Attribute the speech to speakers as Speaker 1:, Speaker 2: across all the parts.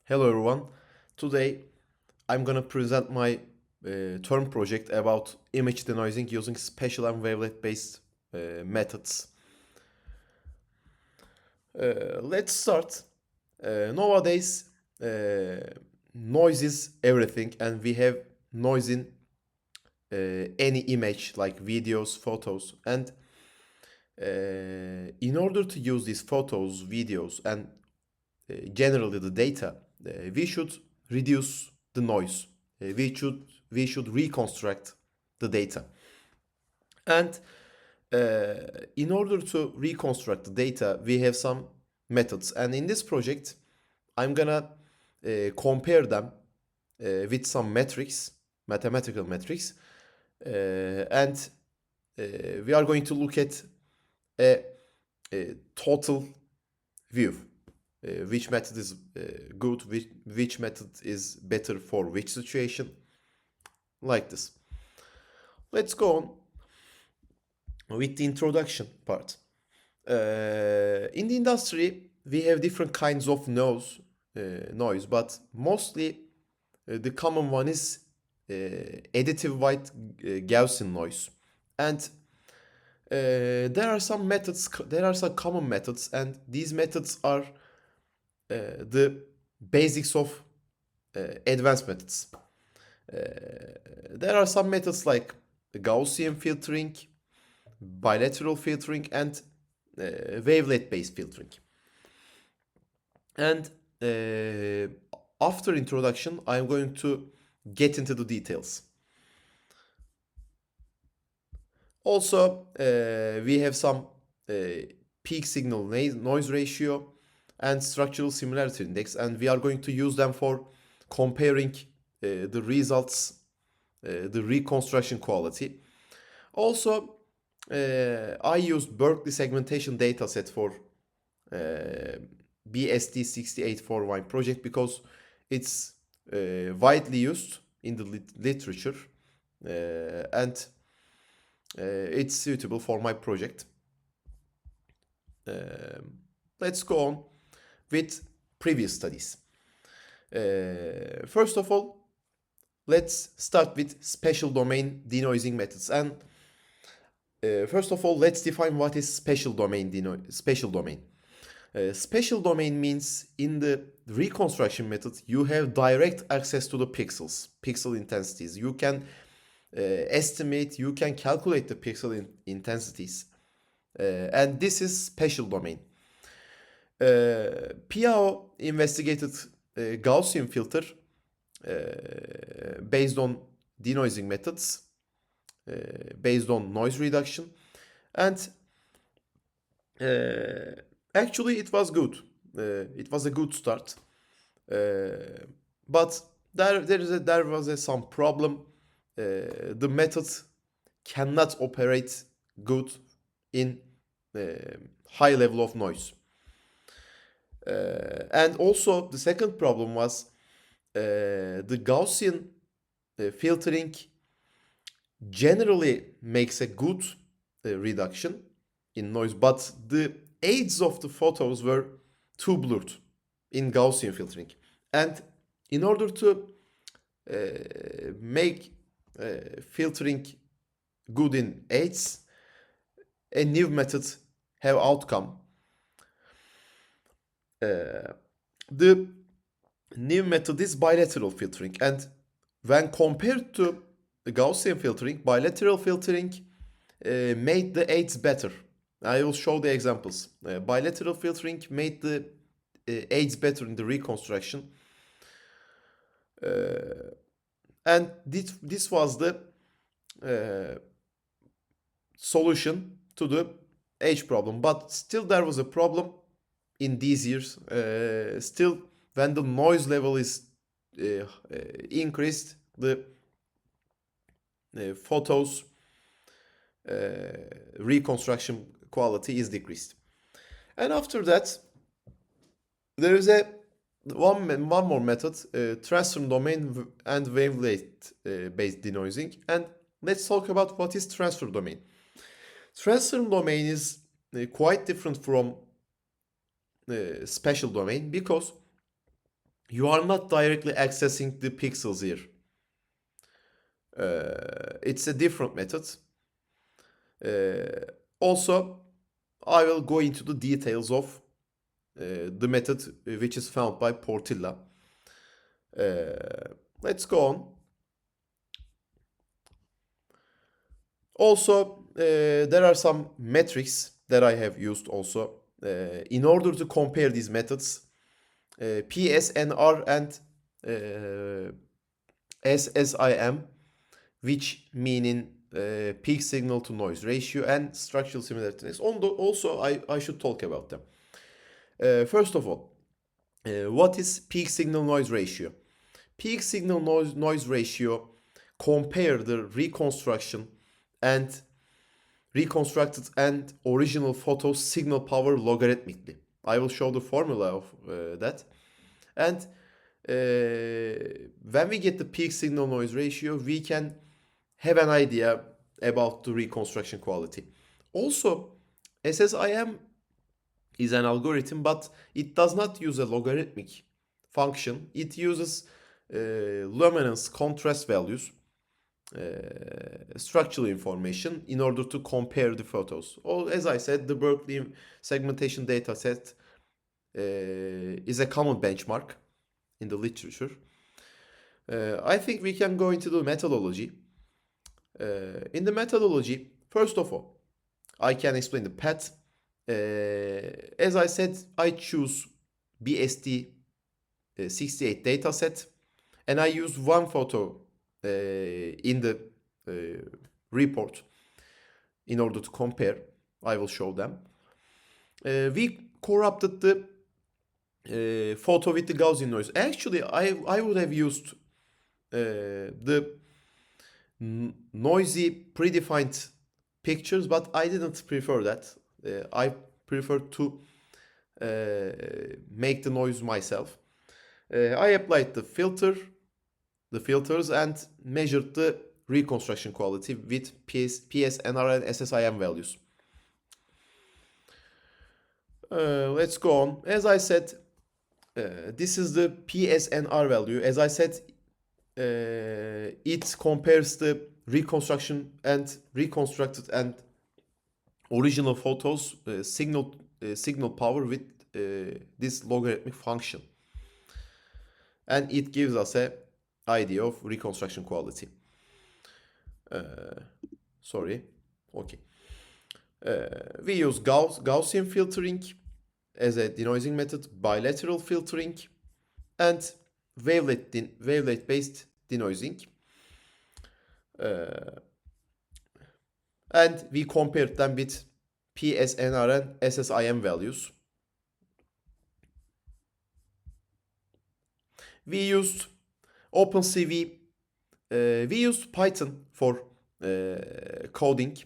Speaker 1: Hello everyone. Today I'm gonna present my term project about image denoising using spatial and wavelet based methods. Let's start. Nowadays, noise is everything, and we have noise in any image like videos, photos, and in order to use these photos, videos, and generally the data, we should reduce the noise. We should reconstruct the data. And in order to reconstruct the data, we have some methods. And in this project, I'm gonna compare them with some metrics, mathematical metrics, and we are going to look at a total view. Which method is good, which method is better for which situation, like this. Let's go on with the introduction part. In the industry, we have different kinds of noise, but mostly the common one is additive white Gaussian noise. And there are some methods, there are some common methods, and these methods are the basics of advanced methods. There are some methods like Gaussian filtering, bilateral filtering, and wavelet-based filtering. And after introduction, I'm going to get into the details. Also, we have some peak signal noise ratio and structural similarity index, and we are going to use them for comparing the results, the reconstruction quality. Also, I used Berkeley segmentation dataset for BSD6841 project because it's widely used in the literature and it's suitable for my project. Let's go on with previous studies. First of all, let's start with spatial domain denoising methods. And first of all, let's define what is spatial domain. Spatial domain means in the reconstruction method, you have direct access to the pixels, pixel intensities. You can estimate, you can calculate the pixel intensities. And this is spatial domain. Piao investigated Gaussian filter based on denoising methods, based on noise reduction, and actually it was good. It was a good start, but there was some problem. The method cannot operate good in high level of noise. And also the second problem was the Gaussian filtering generally makes a good reduction in noise, but the aids of the photos were too blurred in Gaussian filtering. And in order to make filtering good in aids, a new method have outcome. The new method is bilateral filtering, and when compared to the Gaussian filtering, bilateral filtering made the aids better. I will show the examples. Bilateral filtering made the aids better in the reconstruction, and this was the solution to the age problem. But still there was a problem in these years. Still, when the noise level is increased, the photos reconstruction quality is decreased. And after that, there is one more method, transform domain and wavelet based denoising. And let's talk about what is transfer domain. Transfer domain is quite different from spatial domain because you are not directly accessing the pixels here. It's a different method. Also, I will go into the details of the method which is found by Portilla. Let's go on. Also, there are some metrics that I have used also in order to compare these methods. PSNR and SSIM, which meaning peak signal to noise ratio and structural similarities. Also, I should talk about them. First of all, what is peak signal noise ratio? Peak signal noise ratio compare the reconstructed and original photo signal power logarithmically. I will show the formula of that. And when we get the peak signal noise ratio, we can have an idea about the reconstruction quality. Also, SSIM is an algorithm, but it does not use a logarithmic function. It uses luminance contrast values, structural information in order to compare the photos. Or, as I said, the Berkeley segmentation dataset is a common benchmark in the literature. I think we can go into the methodology. In the methodology, first of all, I can explain the path. As I said, I choose BSD 68 dataset, and I use one photo in the report in order to compare. I will show them. We corrupted the photo with the Gaussian noise. Actually, I would have used the noisy predefined pictures, but I didn't prefer that. I prefer to make the noise myself. I applied the filters and measured the reconstruction quality with PSNR and SSIM values. Let's go on. As I said, this is the PSNR value. As I said, it compares the reconstructed and original photos signal power with this logarithmic function, and it gives us a idea of reconstruction quality. We use Gaussian filtering as a denoising method, bilateral filtering, and wavelet-based denoising. And we compared them with PSNR and SSIM values. We used OpenCV. We used Python for coding.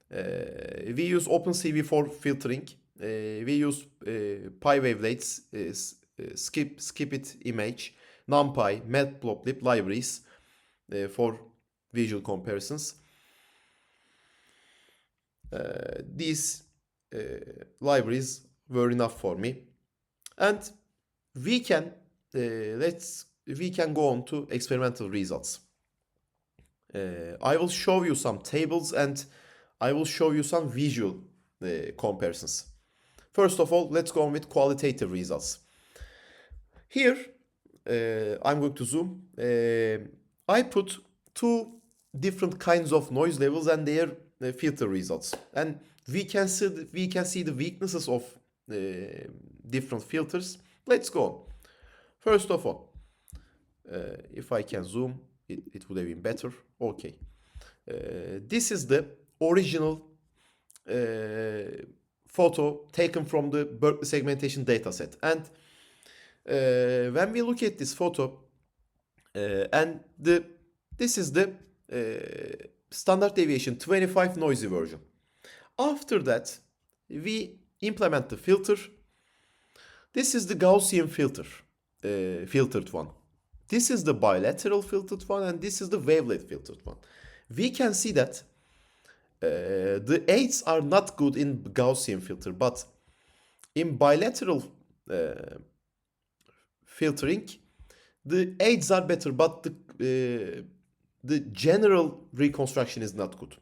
Speaker 1: We use OpenCV for filtering. We use PyWavelets, Skipit image, NumPy, Matplotlib libraries for visual comparisons. These libraries were enough for me, and we can go on to experimental results. I will show you some tables and I will show you some visual comparisons. First of all, let's go on with qualitative results. Here, I'm going to zoom. I put two different kinds of noise levels and their filter results, and we can see the weaknesses of different filters. Let's go on. First of all, if I can zoom, it would have been better. Okay, this is the original photo taken from the Berkeley segmentation dataset, and when we look at this photo, this is the standard deviation 25 noisy version. After that, we implement the filter. This is the Gaussian filtered one. This is the bilateral filtered one, and this is the wavelet filtered one. We can see that the aids are not good in Gaussian filter, but in bilateral filtering, the aids are better, but the general reconstruction is not good.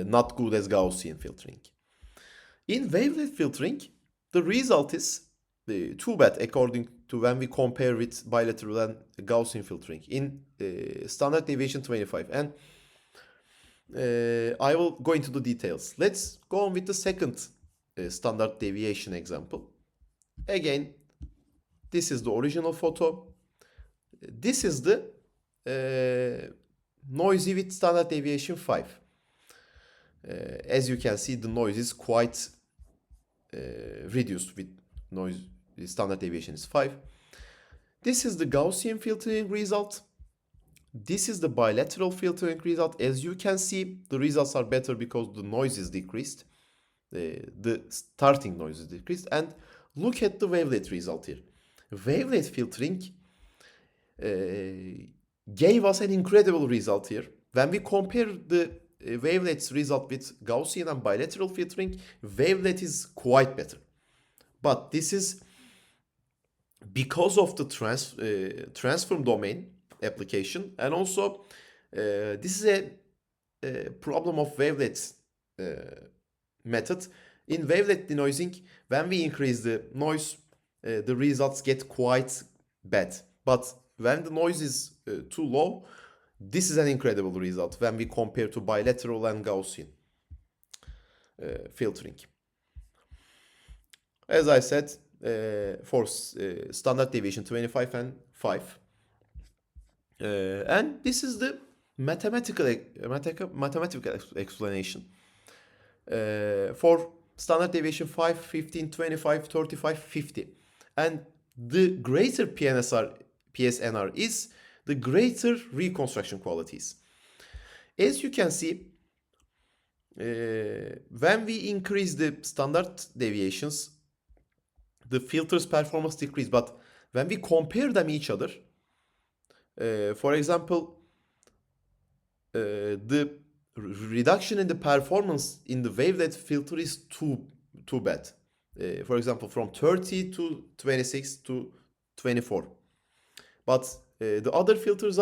Speaker 1: Not good as Gaussian filtering. In wavelet filtering, the result is too bad according to when we compare with bilateral and Gaussian filtering in standard deviation 25. And I will go into the details. Let's go on with the second standard deviation example. Again, this is the original photo. This is the noisy with standard deviation 5. As you can see, the noise is quite reduced with noise. The standard deviation is 5. This is the Gaussian filtering result. This is the bilateral filtering result. As you can see, the results are better because the noise is decreased. The starting noise is decreased. And look at the wavelet result here. Wavelet filtering gave us an incredible result here. When we compare the wavelet's result with Gaussian and bilateral filtering, wavelet is quite better. But this is because of the transform domain application, and also this is a problem of wavelet method. In wavelet denoising, when we increase the noise, the results get quite bad. But when the noise is too low, this is an incredible result when we compare to bilateral and Gaussian filtering. As I said, for standard deviation 25 and 5. And this is the mathematical explanation. For standard deviation 5, 15, 25, 35, 50. And the greater PSNR is the greater reconstruction qualities. As you can see, when we increase the standard deviations, the filter's performance decrease. But when we compare them each other, for example, the reduction in the performance in the wavelet filter is too bad. For example, from 30 to 26 to 24. But the other filters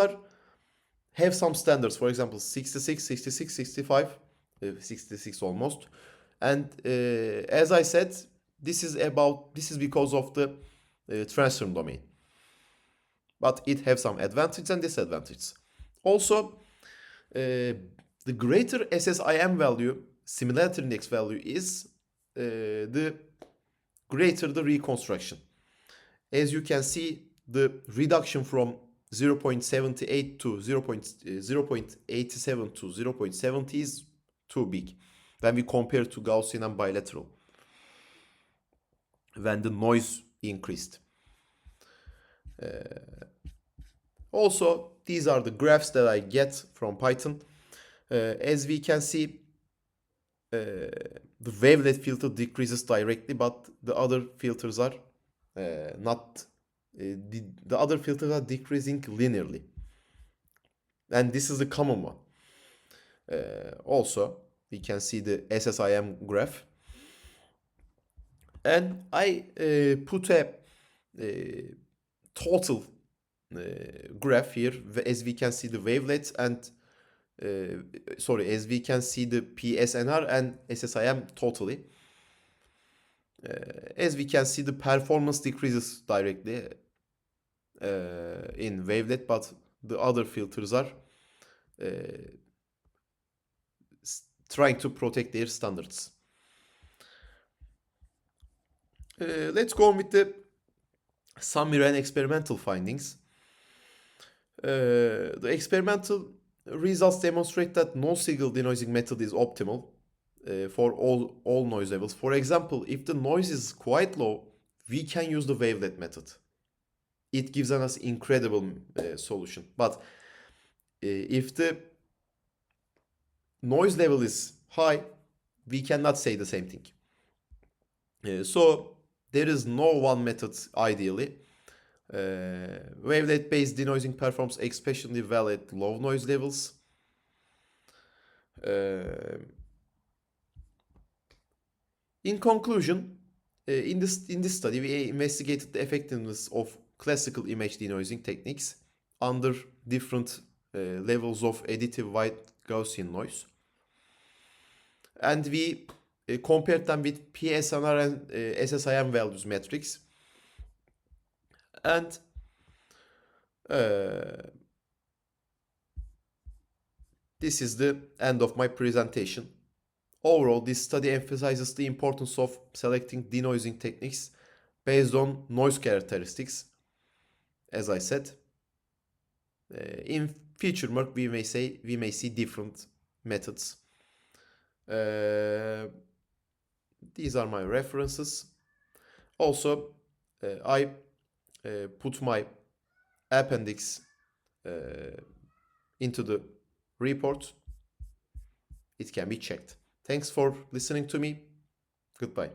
Speaker 1: have some standards. For example, 66, 66, 65, 66 almost. And as I said, this is because of the transform domain. But it has some advantages and disadvantages. Also, the greater SSIM value, similarity index value, is the greater the reconstruction. As you can see, the reduction from 0.78 to 0.87 to 0.70 is too big when we compare to Gaussian and bilateral, when the noise increased. Also, these are the graphs that I get from Python. As we can see, the wavelet filter decreases directly, but the other filters are not. The other filters are decreasing linearly, and this is the common one. Also, we can see the SSIM graph, and I put a total graph here. As we can see the wavelets and as we can see the PSNR and SSIM totally. As we can see, the performance decreases directly in wavelet, but the other filters are trying to protect their standards. Let's go on with the summary and experimental findings. The experimental results demonstrate that no-signal denoising method is optimal for all noise levels. For example, if the noise is quite low, we can use the wavelet method. It gives us incredible solution. But if the noise level is high, we cannot say the same thing. So there is no one method ideally. Wavelet-based denoising performs especially well at low noise levels. In conclusion, In this study, we investigated the effectiveness of classical image denoising techniques under different levels of additive white Gaussian noise, and we compared them with PSNR and SSIM values metrics, and this is the end of my presentation. Overall, this study emphasizes the importance of selecting denoising techniques based on noise characteristics. As I said, in future work we may see different methods. These are my references. Also, I put my appendix into the report. It can be checked. Thanks for listening to me. Goodbye.